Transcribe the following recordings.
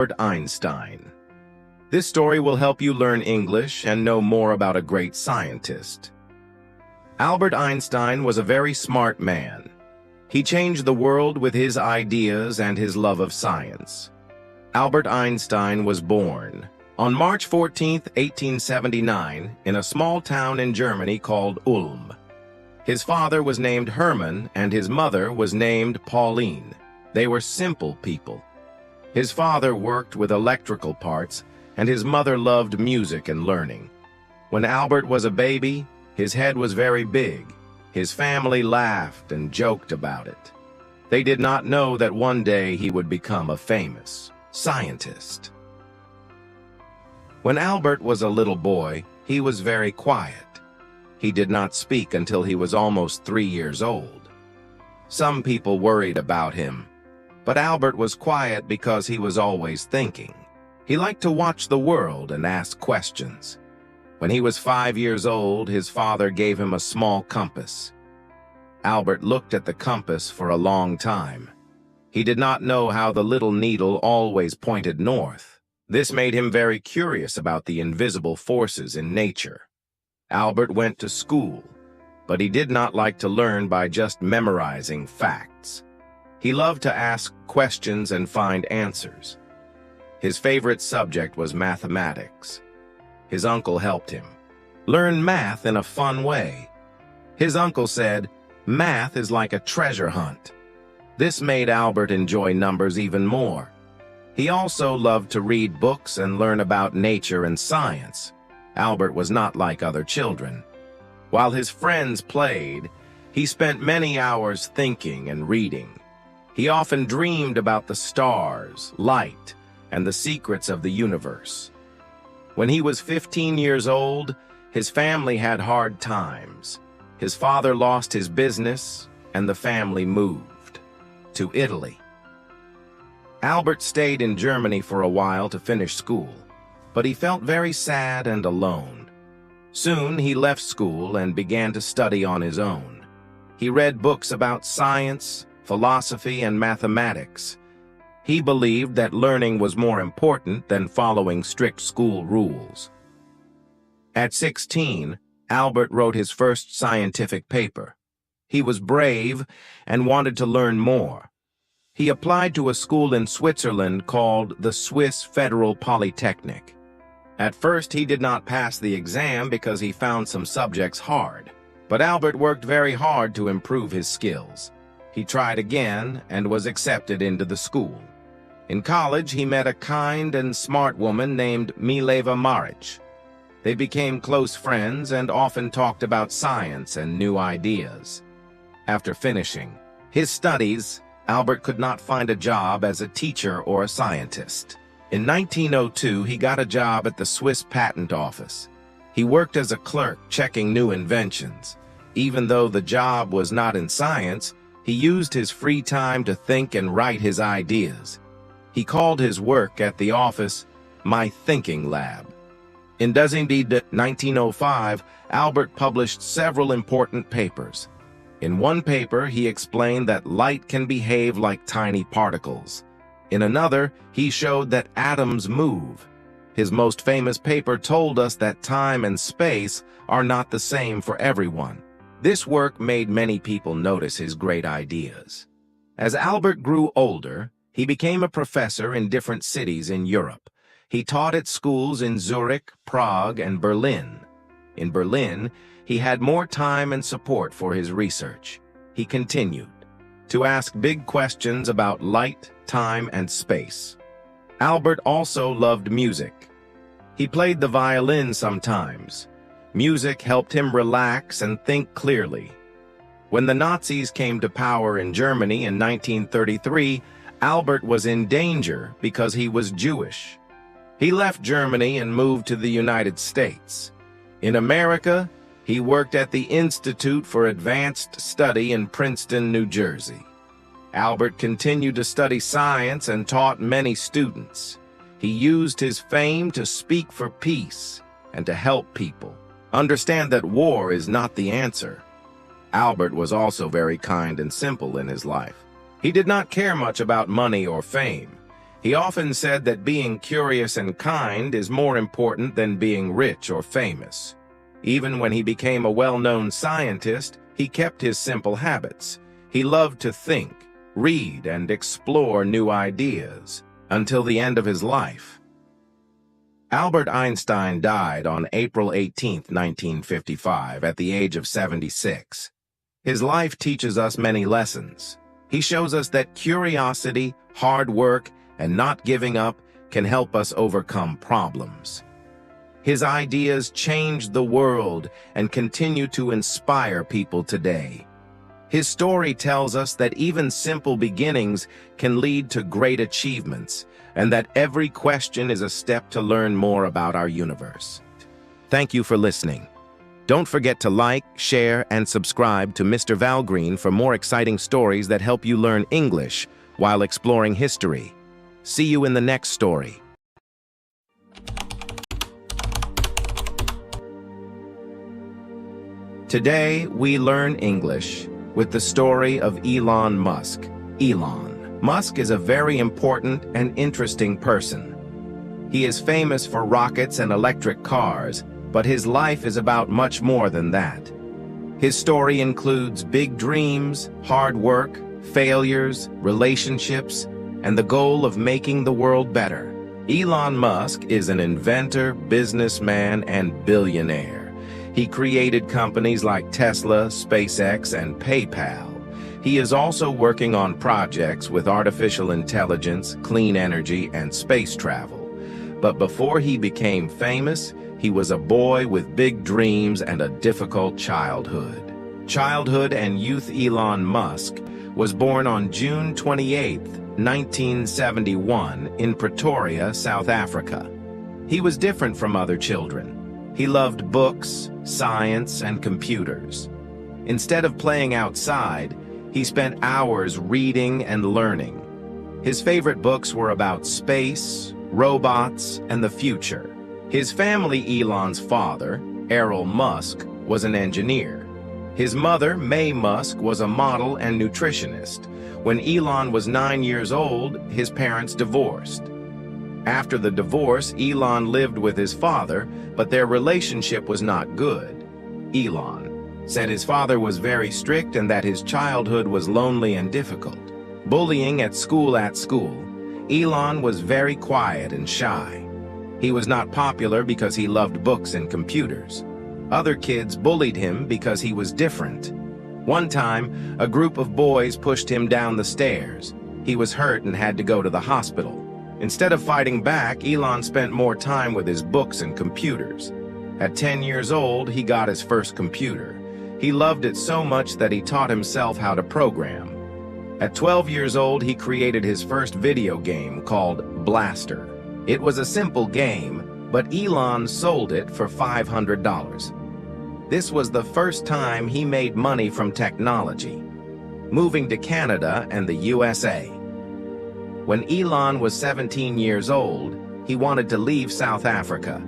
Albert Einstein. This story will help you learn English and know more about a great scientist. Albert Einstein was a very smart man. He changed the world with his ideas and his love of science. Albert Einstein was born on March 14, 1879, in a small town in Germany called Ulm. His father was named Hermann and his mother was named Pauline. They were simple people. His father worked with electrical parts and his mother loved music and learning. When Albert was a baby, his head was very big. His family laughed and joked about it. They did not know that one day he would become a famous scientist. When Albert was a little boy, he was very quiet. He did not speak until he was almost 3 years old. Some people worried about him, but Albert was quiet because he was always thinking. He liked to watch the world and ask questions. When he was 5 years old, his father gave him a small compass. Albert looked at the compass for a long time. He did not know how the little needle always pointed north. This made him very curious about the invisible forces in nature. Albert went to school, but he did not like to learn by just memorizing facts. He loved to ask questions and find answers. His favorite subject was mathematics. His uncle helped him learn math in a fun way. His uncle said, "Math is like a treasure hunt." This made Albert enjoy numbers even more. He also loved to read books and learn about nature and science. Albert was not like other children. While his friends played, he spent many hours thinking and reading. He often dreamed about the stars, light, and the secrets of the universe. When he was 15 years old, his family had hard times. His father lost his business, and the family moved to Italy. Albert stayed in Germany for a while to finish school, but he felt very sad and alone. Soon he left school and began to study on his own. He read books about science, philosophy, and mathematics. He believed that learning was more important than following strict school rules. At 16, Albert wrote his first scientific paper. He was brave and wanted to learn more. He applied to a school in Switzerland called the Swiss Federal Polytechnic. At first, he did not pass the exam because he found some subjects hard. But Albert worked very hard to improve his skills. He tried again and was accepted into the school. In college, he met a kind and smart woman named Mileva Maric. They became close friends and often talked about science and new ideas. After finishing his studies, Albert could not find a job as a teacher or a scientist. In 1902, he got a job at the Swiss Patent Office. He worked as a clerk checking new inventions. Even though the job was not in science, he used his free time to think and write his ideas. He called his work at the office "my thinking lab." In 1905, Albert published several important papers. In one paper, he explained that light can behave like tiny particles. In another, he showed that atoms move. His most famous paper told us that time and space are not the same for everyone. This work made many people notice his great ideas. As Albert grew older, he became a professor in different cities in Europe. He taught at schools in Zurich, Prague, and Berlin. In Berlin, he had more time and support for his research. He continued to ask big questions about light, time, and space. Albert also loved music. He played the violin sometimes. Music helped him relax and think clearly. When the Nazis came to power in Germany in 1933, Albert was in danger because he was Jewish. He left Germany and moved to the United States. In America, he worked at the Institute for Advanced Study in Princeton, New Jersey. Albert continued to study science and taught many students. He used his fame to speak for peace and to help people understand that war is not the answer. Albert was also very kind and simple in his life. He did not care much about money or fame. He often said that being curious and kind is more important than being rich or famous. Even when he became a well-known scientist, he kept his simple habits. He loved to think, read, and explore new ideas until the end of his life. Albert Einstein died on April 18, 1955, at the age of 76. His life teaches us many lessons. He shows us that curiosity, hard work, and not giving up can help us overcome problems. His ideas changed the world and continue to inspire people today. His story tells us that even simple beginnings can lead to great achievements, and that every question is a step to learn more about our universe. Thank you for listening. Don't forget to like, share, and subscribe to Mr. Valgreen for more exciting stories that help you learn English while exploring history. See you in the next story. Today, we learn English with the story of Elon Musk. Elon Musk is a very important and interesting person. He is famous for rockets and electric cars, but his life is about much more than that. His story includes big dreams, hard work, failures, relationships, and the goal of making the world better. Elon Musk is an inventor, businessman, and billionaire. He created companies like Tesla, SpaceX, and PayPal. He is also working on projects with artificial intelligence, clean energy, and space travel. But before he became famous, he was a boy with big dreams and a difficult childhood. Childhood and youth Elon Musk was born on June 28, 1971, in Pretoria, South Africa. He was different from other children. He loved books, science, and computers. Instead of playing outside, he spent hours reading and learning. His favorite books were about space, robots, and the future. His family, Elon's father, Errol Musk, was an engineer. His mother, May Musk, was a model and nutritionist. When Elon was 9 years old, his parents divorced. After the divorce, Elon lived with his father, but their relationship was not good. Elon said his father was very strict and that his childhood was lonely and difficult. Bullying at school. Elon was very quiet and shy. He was not popular because he loved books and computers. Other kids bullied him because he was different. One time, a group of boys pushed him down the stairs. He was hurt and had to go to the hospital. Instead of fighting back, Elon spent more time with his books and computers. At 10 years old, he got his first computer. He loved it so much that he taught himself how to program. At 12 years old, he created his first video game called Blaster. It was a simple game, but Elon sold it for $500. This was the first time he made money from technology, moving to Canada and the USA. When Elon was 17 years old, he wanted to leave South Africa.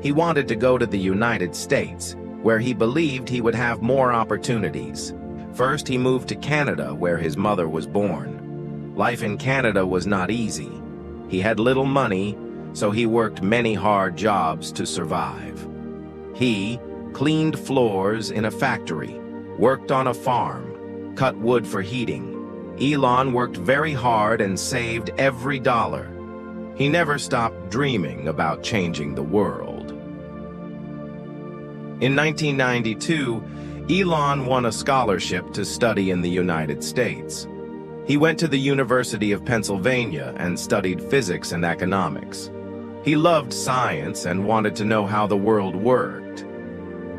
He wanted to go to the United States, where he believed he would have more opportunities. First, he moved to Canada, where his mother was born. Life in Canada was not easy. He had little money, so he worked many hard jobs to survive. He cleaned floors in a factory, worked on a farm, cut wood for heating. Elon worked very hard and saved every dollar. He never stopped dreaming about changing the world. In 1992, Elon won a scholarship to study in the United States. He went to the University of Pennsylvania and studied physics and economics. He loved science and wanted to know how the world worked.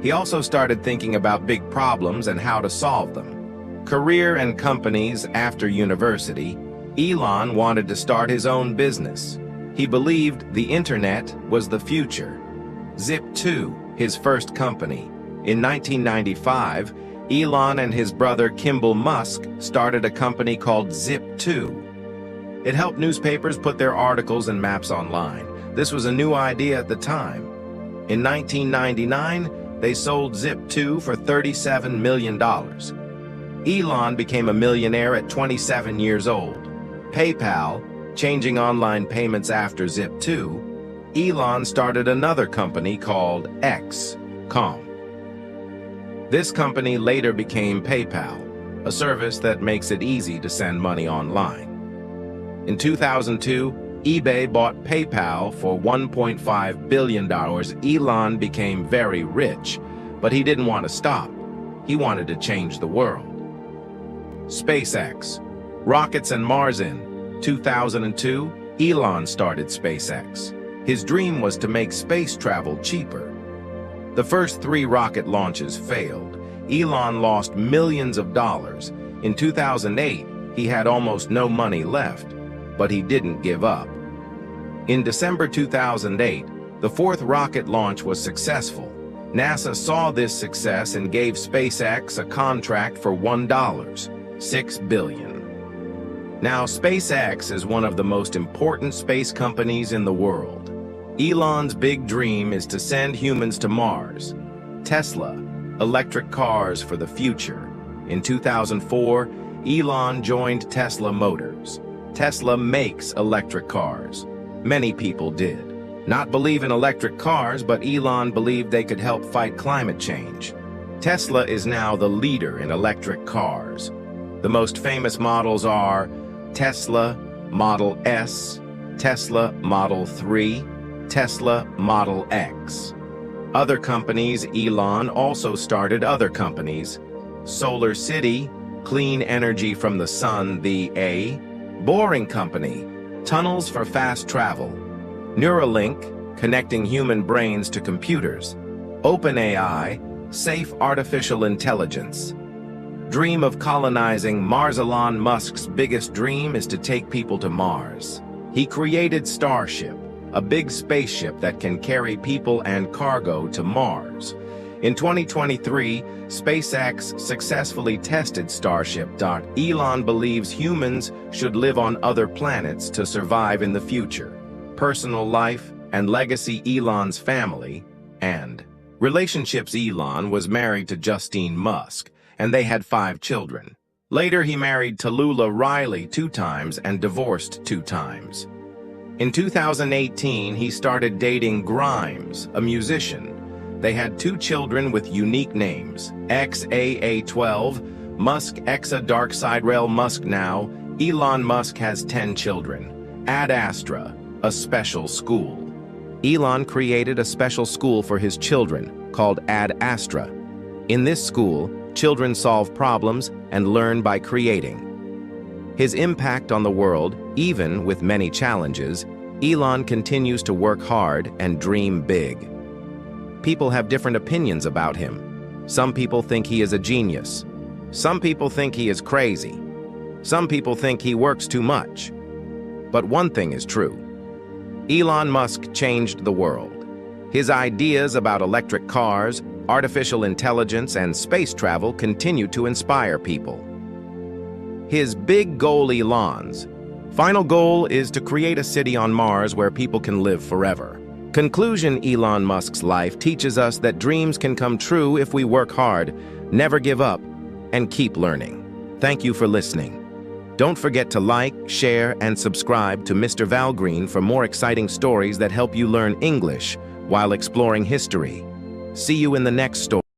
He also started thinking about big problems and how to solve them. Career and companies after university, Elon wanted to start his own business. He believed the internet was the future. Zip2, his first company. In 1995, Elon and his brother Kimball Musk started a company called Zip2. It helped newspapers put their articles and maps online. This was a new idea at the time. In 1999, they sold Zip2 for $37 million. Elon became a millionaire at 27 years old. PayPal Changing online payments after Zip2, Elon started another company called X.com. This company later became PayPal, a service that makes it easy to send money online. In 2002, eBay bought PayPal for $1.5 billion. Elon became very rich, but he didn't want to stop. He wanted to change the world. SpaceX, rockets and Mars. In 2002, Elon started SpaceX. His dream was to make space travel cheaper. The first 3 rocket launches failed. Elon lost millions of dollars. In 2008, he had almost no money left, but he didn't give up. In December 2008, the 4th rocket launch was successful. NASA saw this success and gave SpaceX a contract for $6 billion. Now, SpaceX is one of the most important space companies in the world. Elon's big dream is to send humans to Mars. Tesla, electric cars for the future. In 2004, Elon joined Tesla Motors. Tesla makes electric cars. Many people did not believe in electric cars, but Elon believed they could help fight climate change. Tesla is now the leader in electric cars. The most famous models are Tesla Model S, Tesla Model 3, Tesla Model X. Other companies. Elon also started other companies. Solar City, clean energy from the sun. The Boring Company, tunnels for fast travel. Neuralink, connecting human brains to computers. OpenAI, safe artificial intelligence. Dream of colonizing Mars. Elon Musk's biggest dream is to take people to Mars. He created Starship, a big spaceship that can carry people and cargo to Mars. In 2023, SpaceX successfully tested Starship. Elon believes humans should live on other planets to survive in the future. Personal life and legacy. Elon's family and relationships. Elon was married to Justine Musk, and they had 5 children. Later, he married Tallulah Riley 2 times and divorced 2 times. In 2018, he started dating Grimes, a musician. They had 2 children with unique names, XAA12, Musk Exa Dark Side Rail Musk. Now, Elon Musk has 10 children. Ad Astra, a special school. Elon created a special school for his children called Ad Astra. In this school, children solve problems and learn by creating. His impact on the world, even with many challenges, Elon continues to work hard and dream big. People have different opinions about him. Some people think he is a genius. Some people think he is crazy. Some people think he works too much. But one thing is true. Elon Musk changed the world. His ideas about electric cars, artificial intelligence, and space travel continue to inspire people. His big goal. Elon's final goal is to create a city on Mars where people can live forever. Conclusion. Elon Musk's life teaches us that dreams can come true if we work hard, never give up, and keep learning. Thank you for listening. Don't forget to like, share, and subscribe to Mr. Val Green for more exciting stories that help you learn English while exploring history. See you in the next story.